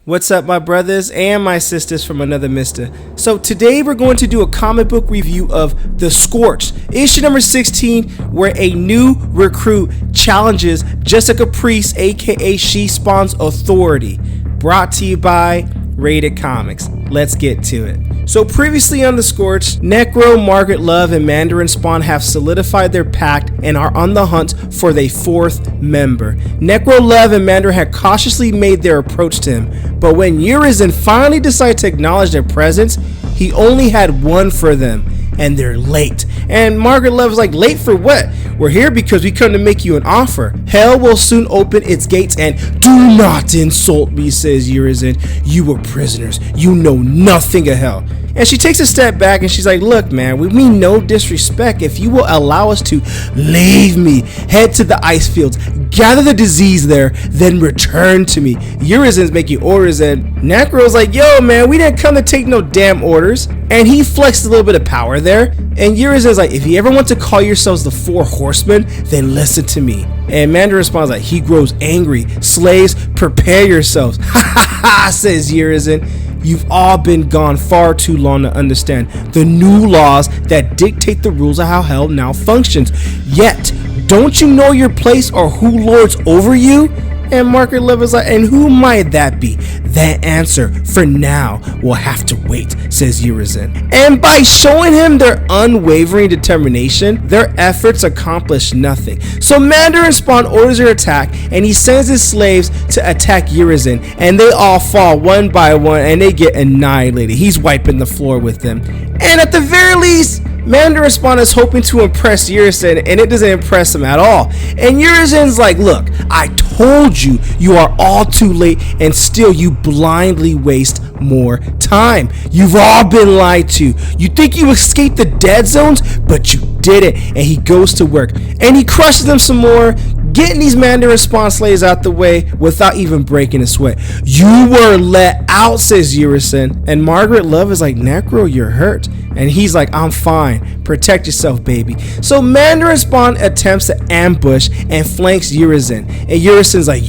What's up, my brothers and my sisters from another mister? So today we're going to do a comic book review of The Scorched, issue number 16, where a new recruit challenges Jessica Priest, aka She Spawn's authority. Brought to you by RatedComics. Let's get to it. So previously on The Scorched, Necro, Margaret Love, and Mandarin Spawn have solidified their pact and are on the hunt for their fourth member. Necro, Love, and Mandarin had cautiously made their approach to him, but when Urizen finally decided to acknowledge their presence, he only had one for them, and they're late. And Margaret Love is like, late for what? We're here because we come to make you an offer. Hell will soon open its gates, and do not insult me, says Urizen. You were prisoners. You know nothing of hell. And she takes a step back and she's like, look, man, we mean no disrespect. If you will allow us to leave me, head to the ice fields, gather the disease there, then return to me. Urizen's making orders, and Necro's like, yo, man, we didn't come to take no damn orders. And he flexed a little bit of power there. And Urizen's like, if you ever want to call yourselves the Four Horsemen, then listen to me. And Mandarin responds like, he grows angry. Slaves, prepare yourselves. Ha ha ha, says Urizen. You've all been gone far too long to understand the new laws that dictate the rules of how hell now functions. Yet, don't you know your place or who lords over you? And Margaret Love is like, and who might that be? That answer, for now, will have to wait, says Urizen. And by showing him their unwavering determination, their efforts accomplish nothing. So Mandarin Spawn orders their attack, and he sends his slaves to attack Urizen, and they all fall one by one, and they get annihilated. He's wiping the floor with them. And at the very least, Mandarin Spawn is hoping to impress Urizen, and it doesn't impress him at all. And Urizen's like, look, I told you, you are all too late, and still you blindly waste more time. You've all been lied to. You think you escaped the dead zones, but you didn't. And he goes to work, and he crushes them some more, getting these Mandarin Spawn slaves out the way without even breaking a sweat. You were let out, says Urizen. And Margaret Love is like, Necro, you're hurt. And he's like, I'm fine. Protect yourself, baby. So Mandarin Spawn attempts to ambush and flanks Urizen. And Urizen's like,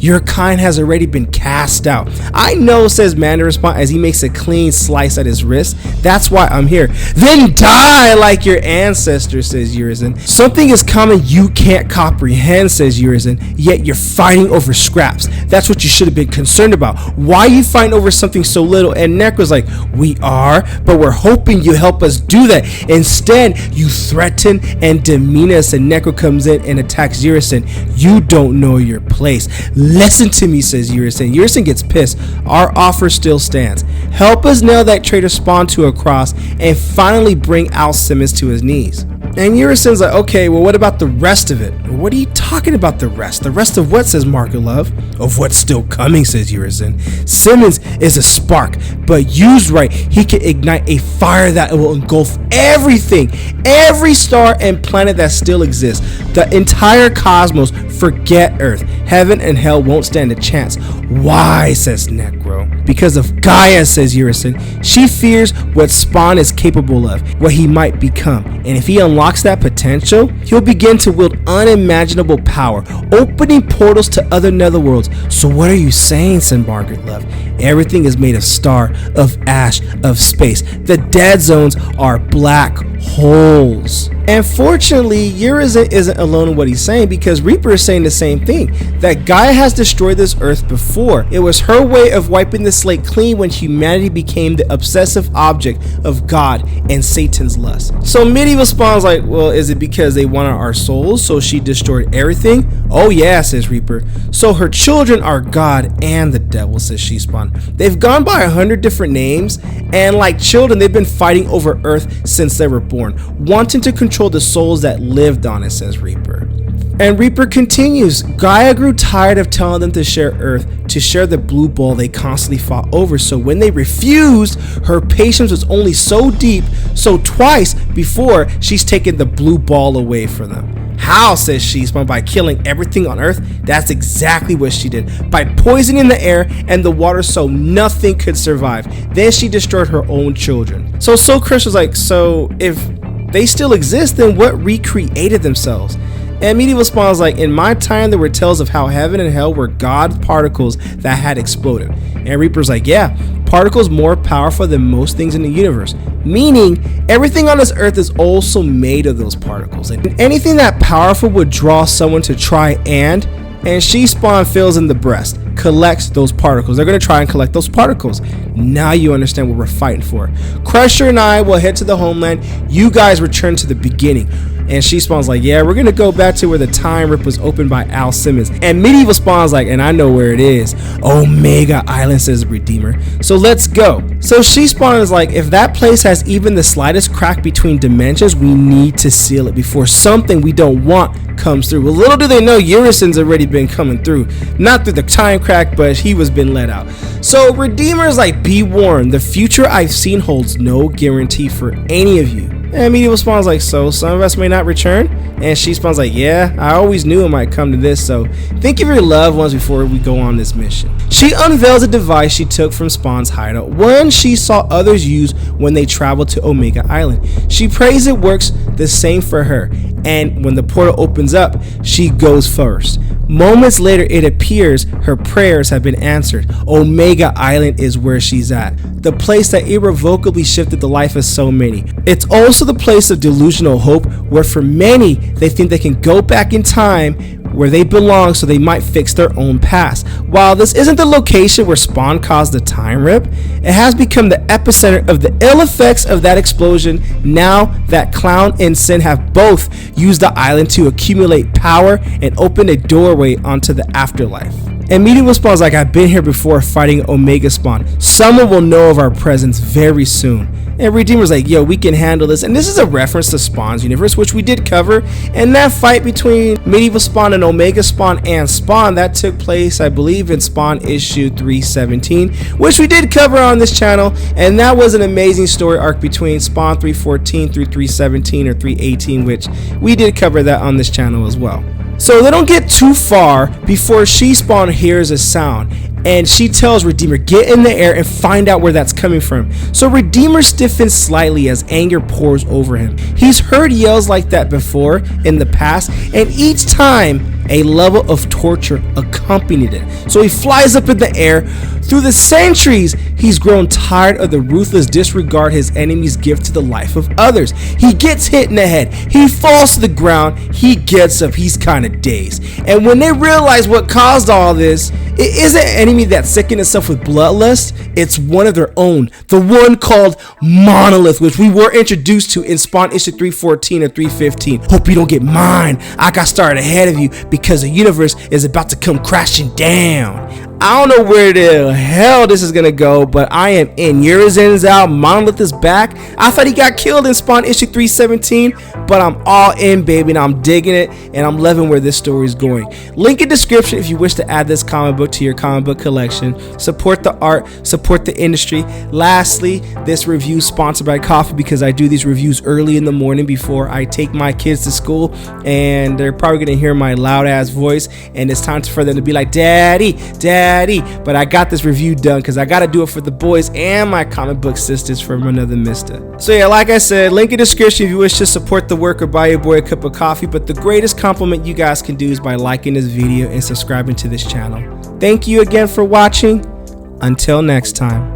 your kind has already been cast out. I know, says Mandarin Spawn as he makes a clean slice at his wrist. That's why I'm here. Then die like your ancestors, says Urizen. Something is coming you can't comprehend, says Urizen. Yet you're fighting over scraps. That's what you should have been concerned about. Why are you fighting over something so little? And Necro's like, we are, but we're hoping you help us do that. Instead, you threaten and demean us, and Necro comes in and attacks Urizen. You don't know your place. Listen to me, says Urizen. Urizen gets pissed. Our offer still stands. Help us nail that traitor Spawn to a cross and finally bring Al Simmons to his knees. And Urizen's like, okay, well, what about the rest of it? What are you talking about, the rest? The rest of what, says Margaret Love? Of what's still coming, says Urizen. Simmons is a spark, but used right, he can ignite a fire that will engulf everything, every star and planet that still exists, the entire cosmos. Forget Earth. Heaven and hell won't stand a chance. Why, says Necro? Because of Gaia, says Urizen. She fears what Spawn is capable of, what he might become, and if he unlocks that potential, he'll begin to wield unimaginable power, opening portals to other netherworlds. So what are you saying, said Margaret Love? Everything is made of star, of ash, of space. The dead zones are black holes. And fortunately, Urizen isn't alone in what he's saying, because Reaper is saying the same thing, that Gaia has destroyed this earth before. It was her way of wiping the slate clean when humanity became the obsessive object of God and Satan's lust. So Medieval Spawn's like, well, is it because they wanted our souls, so she destroyed everything? Oh yeah, says Reaper. So her children are God and the devil, says She Spawn. They've gone by 100 different names, and like children, they've been fighting over Earth since they were born, wanting to control the souls that lived on it, says Reaper. And Reaper continues, Gaia grew tired of telling them to share Earth, to share the blue ball they constantly fought over. So when they refused, her patience was only so deep, so twice before she's taken the blue ball away from them. How, says She Spawn? By killing everything on Earth? That's exactly what she did. By poisoning the air and the water so nothing could survive. Then she destroyed her own children. So Chris was like, so if they still exist, then what recreated themselves? And Medieval Spawn's like, in my time there were tales of how heaven and hell were god particles that had exploded. And Reaper's like, yeah, particles more powerful than most things in the universe, meaning everything on this earth is also made of those particles, and anything that powerful would draw someone to try and she Spawn fills in the breast, collects those particles. They're going to try and collect those particles. Now you understand what we're fighting for. Crusher and I will head to the homeland. You guys return to the beginning. And she Spawn's like, yeah, we're going to go back to where the time rip was opened by Al Simmons. And Medieval Spawn's like, and I know where it is. Omega Island, says Redeemer. So let's go. So she Spawn is like, if that place has even the slightest crack between dimensions, we need to seal it before something we don't want comes through. Well, little do they know, Urison's already been coming through. Not through the time crack, but he was been let out. So Redeemer is like, be warned, the future I've seen holds no guarantee for any of you. And Medieval Spawn's like, so some of us may not return? And she Spawn's like, yeah, I always knew it might come to this, so think of your loved ones before we go on this mission. She unveils a device she took from Spawn's hideout, one she saw others use when they traveled to Omega Island. She prays it works the same for her, and when the portal opens up, she goes first. Moments later, it appears her prayers have been answered. Omega Island is where she's at, the place that irrevocably shifted the life of so many. It's also the place of delusional hope, where for many, they think they can go back in time where they belong so they might fix their own past. While this isn't the location where Spawn caused the time rip, it has become the epicenter of the ill effects of that explosion now that Clown and Sin have both used the island to accumulate power and open a doorway onto the afterlife. And Medieval Spawn's like, I've been here before fighting Omega Spawn. Someone will know of our presence very soon. And Redeemer's like, yo, we can handle this. And this is a reference to Spawn's universe, which we did cover. And that fight between Medieval Spawn and Omega Spawn and Spawn, that took place, I believe, in Spawn issue 317, which we did cover on this channel. And that was an amazing story arc between Spawn 314 through 317 or 318, which we did cover that on this channel as well. So they don't get too far before she Spawn hears a sound, and she tells Redeemer, get in the air and find out where that's coming from. So Redeemer stiffens slightly as anger pours over him. He's heard yells like that before in the past, and each time a level of torture accompanied it. So he flies up in the air. Through the centuries, he's grown tired of the ruthless disregard his enemies give to the life of others. He gets hit in the head. He falls to the ground. He gets up. He's kind of dazed. And when they realize what caused all this, it isn't an enemy that sickened itself with bloodlust. It's one of their own. The one called Monolith, which we were introduced to in Spawn issue 314 or 315. Hope you don't get mine. I got started ahead of you because the universe is about to come crashing down. I don't know where the hell this is gonna go, but I am in. Urizen's out. Monolith is back. I thought he got killed in Spawn issue 317, but I'm all in, baby, and I'm digging it, and I'm loving where this story is going. Link in description if you wish to add this comic book to your comic book collection. Support the art, support the industry. Lastly, this review is sponsored by coffee because I do these reviews early in the morning before I take my kids to school, and they're probably gonna hear my loud ass voice, and it's time for them to be like, Daddy, Daddy. But I got this review done because I got to do it for the boys and my comic book sisters from another mister. So yeah, like I said, link in the description if you wish to support the work or buy your boy a cup of coffee. But the greatest compliment you guys can do is by liking this video and subscribing to this channel. Thank you again for watching. Until next time.